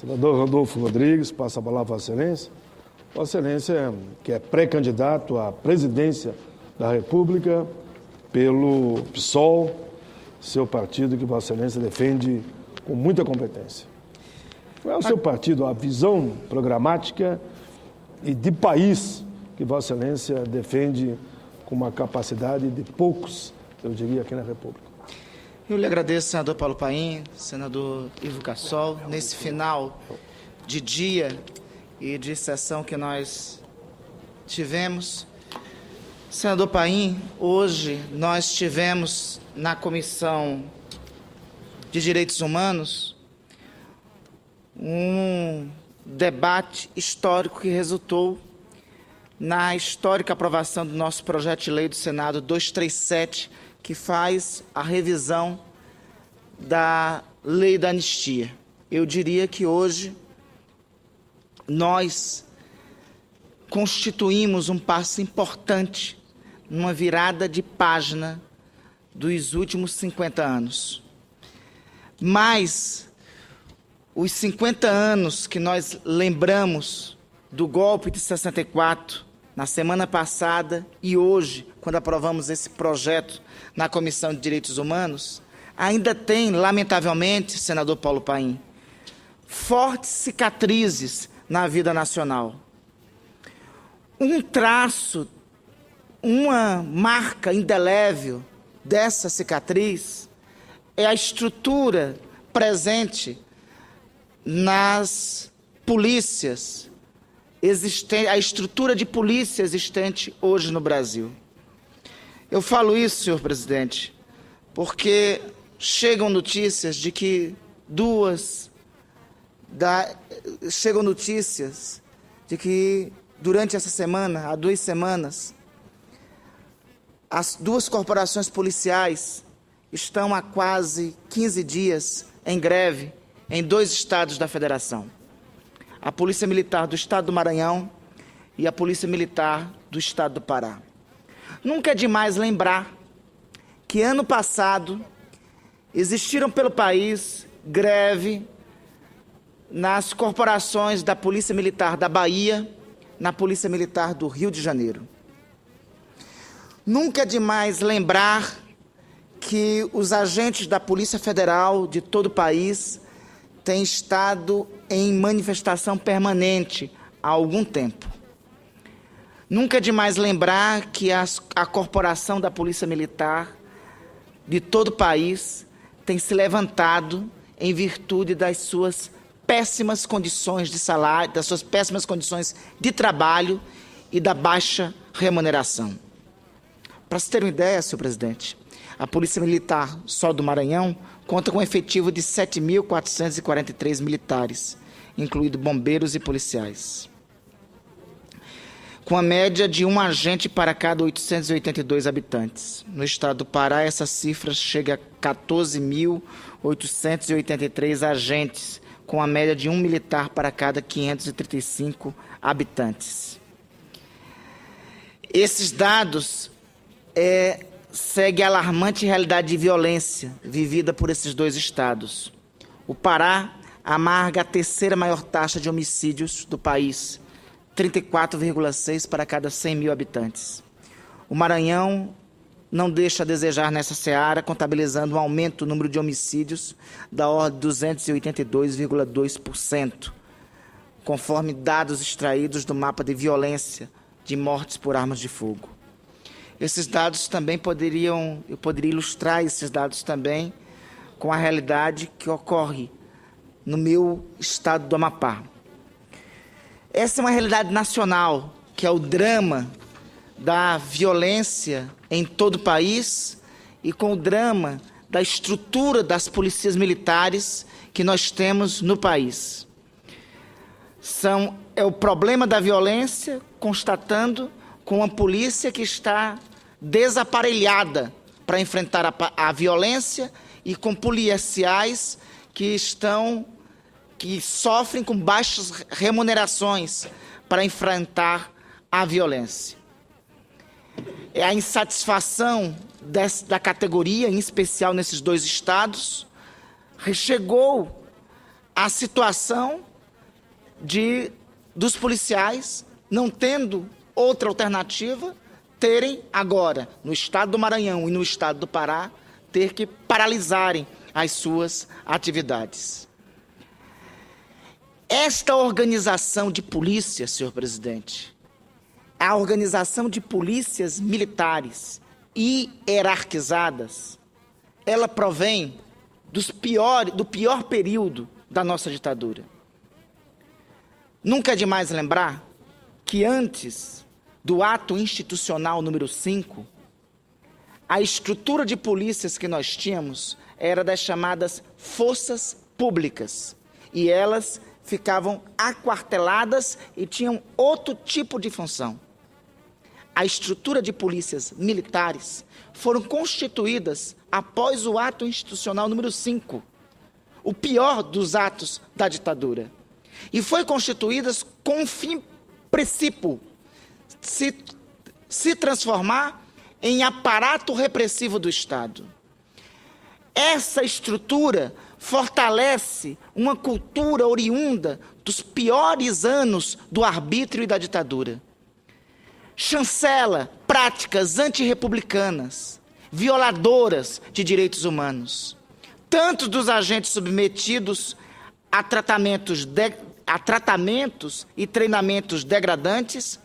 Senador Rodolfo Rodrigues, passa a palavra a Vossa Excelência. Vossa Excelência, que é pré-candidato à presidência da República pelo PSOL, seu partido que Vossa Excelência defende com muita competência. Qual é o seu partido, a visão programática e de país que Vossa Excelência defende com uma capacidade de poucos, eu diria, aqui na República? Eu lhe agradeço, senador Paulo Paim, senador Ivo Cassol, nesse final de dia e de sessão que nós tivemos. Senador Paim, hoje nós tivemos na Comissão de Direitos Humanos um debate histórico que resultou na histórica aprovação do nosso projeto de lei do Senado 237, que faz a revisão da lei da anistia. Eu diria que hoje nós constituímos um passo importante numa virada de página dos últimos 50 anos. Mas os 50 anos que nós lembramos do golpe de 64, na semana passada e hoje, quando aprovamos esse projeto na Comissão de Direitos Humanos, ainda tem, lamentavelmente, senador Paulo Paim, fortes cicatrizes na vida nacional. Um traço, uma marca indelével dessa cicatriz é a estrutura presente nas polícias, a estrutura de polícia existente hoje no Brasil. Eu falo isso, senhor presidente, porque chegam notícias de que durante essa semana, há 2 semanas, as 2 corporações policiais estão há quase 15 dias em greve em 2 estados da Federação. A Polícia Militar do Estado do Maranhão e a Polícia Militar do Estado do Pará. Nunca é demais lembrar que ano passado existiram pelo país greve nas corporações da Polícia Militar da Bahia, na Polícia Militar do Rio de Janeiro. Nunca é demais lembrar que os agentes da Polícia Federal de todo o país têm estado em manifestação permanente há algum tempo. Nunca é demais lembrar que a corporação da Polícia Militar de todo o país tem se levantado em virtude das suas péssimas condições de salário, das suas péssimas condições de trabalho e da baixa remuneração. Para se ter uma ideia, senhor presidente, a Polícia Militar só do Maranhão conta com um efetivo de 7.443 militares, incluindo bombeiros e policiais, com a média de um agente para cada 882 habitantes. No estado do Pará, essa cifra chega a 14.883 agentes, com a média de um militar para cada 535 habitantes. Esses dados seguem a alarmante realidade de violência vivida por esses 2 estados. O Pará amarga a 3ª maior taxa de homicídios do país, 34,6 para cada 100 mil habitantes. O Maranhão não deixa a desejar nessa seara, contabilizando um aumento do número de homicídios da ordem de 282,2%, conforme dados extraídos do mapa de violência de mortes por armas de fogo. Esses dados também eu poderia ilustrar esses dados também com a realidade que ocorre no meu estado do Amapá. Essa é uma realidade nacional, que é o drama da violência em todo o país e com o drama da estrutura das polícias militares que nós temos no país. É o problema da violência, constatando com uma polícia que está desaparelhada para enfrentar a violência e com policiais que sofrem com baixas remunerações para enfrentar a violência. É a insatisfação da categoria, em especial nesses 2 estados, chegou à situação dos policiais, não tendo outra alternativa, terem agora, no estado do Maranhão e no estado do Pará, ter que paralisarem as suas atividades. Esta organização de polícia, senhor presidente, a organização de polícias militares hierarquizadas, ela provém do pior período da nossa ditadura. Nunca é demais lembrar que antes do ato institucional número 5, a estrutura de polícias que nós tínhamos era das chamadas forças públicas, e elas ficavam aquarteladas e tinham outro tipo de função. A estrutura de polícias militares foram constituídas após o ato institucional número 5, o pior dos atos da ditadura. E foi constituídas com um fim precípuo, se transformar em aparato repressivo do Estado. Essa estrutura fortalece uma cultura oriunda dos piores anos do arbítrio e da ditadura. Chancela práticas antirrepublicanas, violadoras de direitos humanos, tanto dos agentes submetidos a tratamentos e treinamentos degradantes,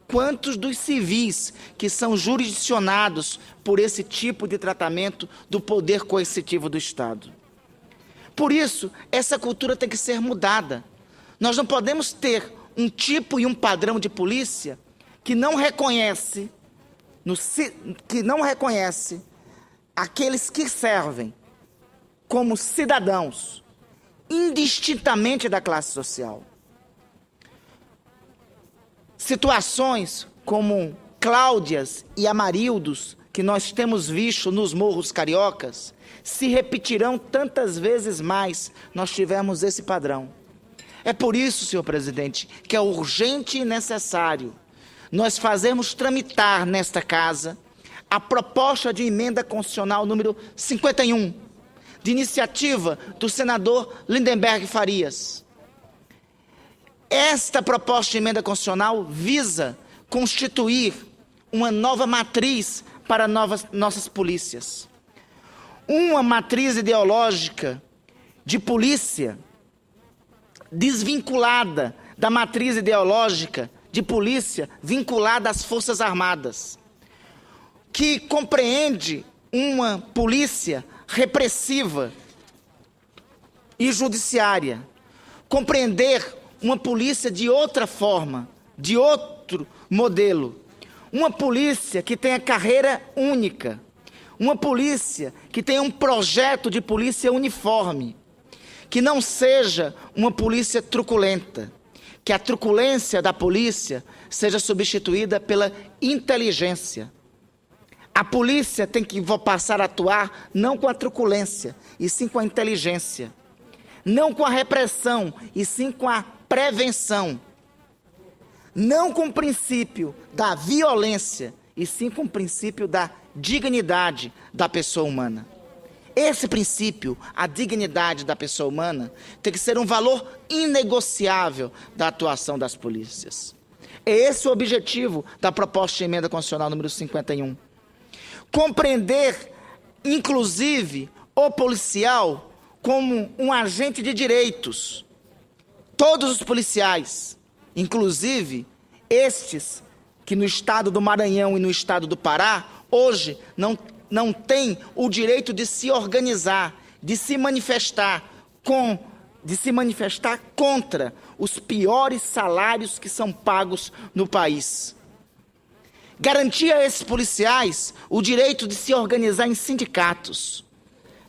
quanto dos civis que são jurisdicionados por esse tipo de tratamento do poder coercitivo do Estado. Por isso, essa cultura tem que ser mudada. Nós não podemos ter um tipo e um padrão de polícia que não reconhece aqueles que servem como cidadãos, indistintamente da classe social. Situações como Cláudias e Amarildos, que nós temos visto nos morros cariocas, se repetirão tantas vezes mais nós tivermos esse padrão. É por isso, senhor presidente, que é urgente e necessário nós fazermos tramitar nesta casa a proposta de emenda constitucional número 51, de iniciativa do senador Lindenberg Farias. Esta proposta de emenda constitucional visa constituir uma nova matriz para nossas polícias. Uma matriz ideológica de polícia desvinculada da matriz ideológica de polícia vinculada às Forças Armadas, que compreende uma polícia repressiva e judiciária, compreender uma polícia de outra forma, de outro modelo, uma polícia que tenha carreira única, uma polícia que tenha um projeto de polícia uniforme, que não seja uma polícia truculenta, que a truculência da polícia seja substituída pela inteligência. A polícia tem que passar a atuar não com a truculência, e sim com a inteligência. Não com a repressão, e sim com a prevenção. Não com o princípio da violência, e sim com o princípio da dignidade da pessoa humana. Esse princípio, a dignidade da pessoa humana, tem que ser um valor inegociável da atuação das polícias. É esse o objetivo da proposta de emenda constitucional número 51. Compreender, inclusive, o policial como um agente de direitos. Todos os policiais, inclusive estes que no estado do Maranhão e no estado do Pará, hoje não têm o direito de se organizar, de se manifestar contra os piores salários que são pagos no país. Garantir a esses policiais o direito de se organizar em sindicatos,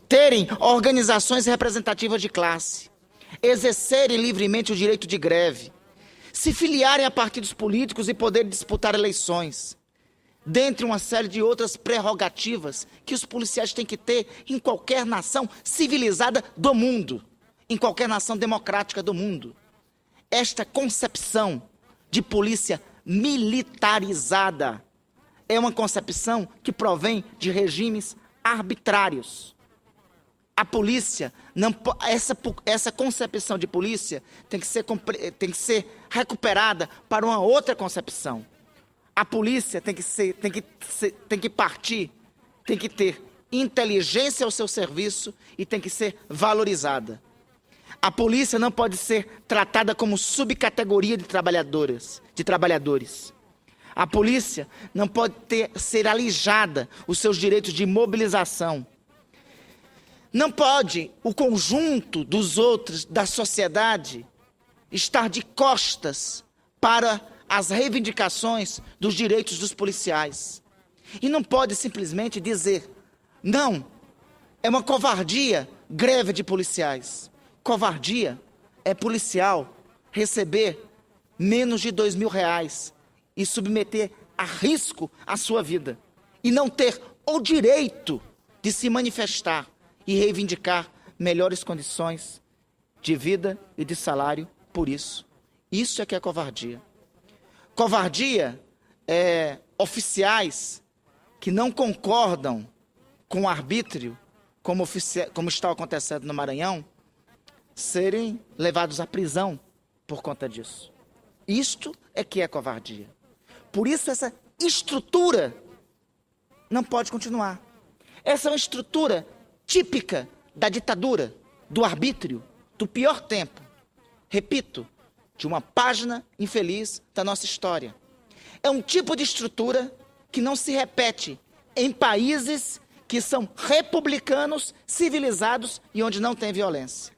terem organizações representativas de classe, exercerem livremente o direito de greve, se filiarem a partidos políticos e poderem disputar eleições, dentre uma série de outras prerrogativas que os policiais têm que ter em qualquer nação civilizada do mundo, em qualquer nação democrática do mundo. Esta concepção de polícia militarizada é uma concepção que provém de regimes arbitrários. A polícia, essa concepção de polícia tem que ser recuperada para uma outra concepção. A polícia tem que partir, tem que ter inteligência ao seu serviço e tem que ser valorizada. A polícia não pode ser tratada como subcategoria de trabalhadores. A polícia não pode ser alijada os seus direitos de mobilização. Não pode o conjunto dos outros, da sociedade, estar de costas para as reivindicações dos direitos dos policiais. E não pode simplesmente dizer, não, é uma covardia greve de policiais. Covardia é policial receber menos de R$2.000 e submeter a risco a sua vida. E não ter o direito de se manifestar e reivindicar melhores condições de vida e de salário por isso. Isso é que é covardia. Covardia é oficiais que não concordam com o arbítrio, como está acontecendo no Maranhão, serem levados à prisão por conta disso. Isto é que é covardia. Por isso essa estrutura não pode continuar. Essa é uma estrutura típica da ditadura, do arbítrio, do pior tempo. Repito, de uma página infeliz da nossa história. É um tipo de estrutura que não se repete em países que são republicanos, civilizados e onde não tem violência.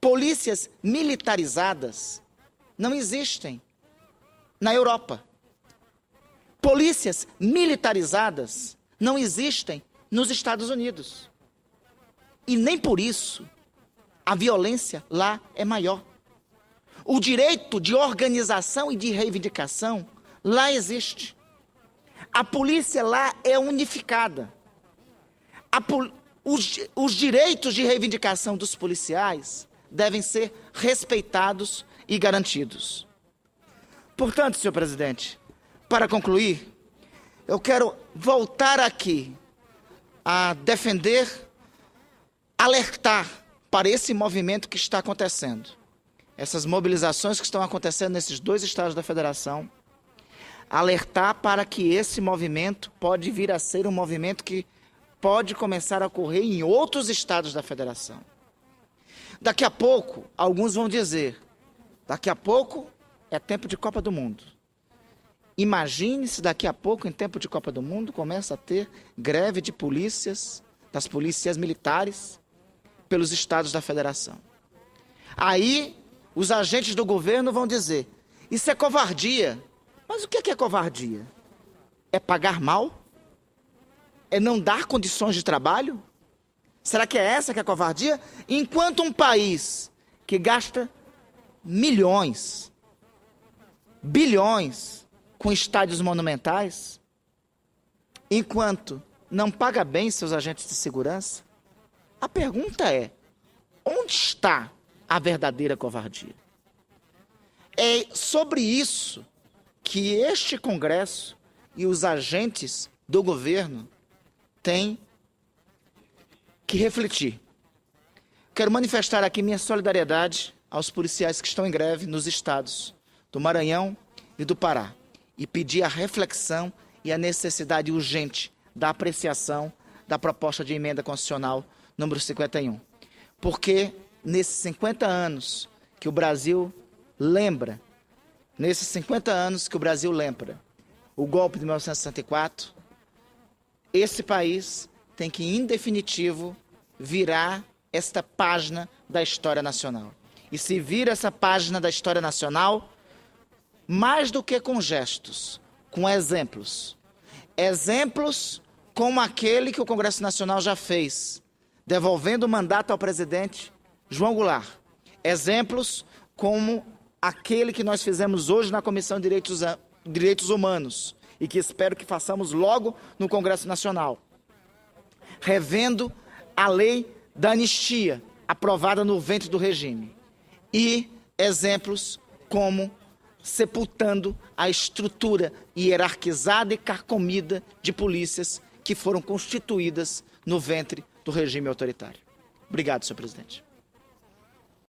Polícias militarizadas não existem na Europa. Polícias militarizadas não existem nos Estados Unidos. E nem por isso a violência lá é maior. O direito de organização e de reivindicação lá existe. A polícia lá é unificada. Os direitos de reivindicação dos policiais devem ser respeitados e garantidos. Portanto, senhor presidente, para concluir, eu quero voltar aqui a defender, alertar para esse movimento que está acontecendo. Essas mobilizações que estão acontecendo nesses 2 estados da federação, alertar para que esse movimento pode vir a ser um movimento que pode começar a ocorrer em outros estados da federação. Daqui a pouco, alguns vão dizer, daqui a pouco é tempo de Copa do Mundo. Imagine se daqui a pouco, em tempo de Copa do Mundo, começa a ter greve de polícias, das polícias militares, pelos estados da federação. Aí, os agentes do governo vão dizer, isso é covardia. Mas o que é covardia? É pagar mal? É não dar condições de trabalho? Será que é essa que é covardia? Enquanto um país que gasta milhões, bilhões com estádios monumentais, enquanto não paga bem seus agentes de segurança, a pergunta é, onde está a verdadeira covardia? É sobre isso que este Congresso e os agentes do governo têm que refletir. Quero manifestar aqui minha solidariedade aos policiais que estão em greve nos estados do Maranhão e do Pará e pedir a reflexão e a necessidade urgente da apreciação da proposta de emenda constitucional número 51. Porque nesses 50 anos que o Brasil lembra, o golpe de 1964, esse país tem que, em definitivo, virar esta página da história nacional. E se vira essa página da história nacional, mais do que com gestos, com exemplos. Exemplos como aquele que o Congresso Nacional já fez, devolvendo o mandato ao presidente João Goulart. Exemplos como aquele que nós fizemos hoje na Comissão de Direitos Humanos e que espero que façamos logo no Congresso Nacional, revendo a lei da anistia aprovada no ventre do regime e exemplos como sepultando a estrutura hierarquizada e carcomida de polícias que foram constituídas no ventre do regime autoritário. Obrigado, senhor presidente.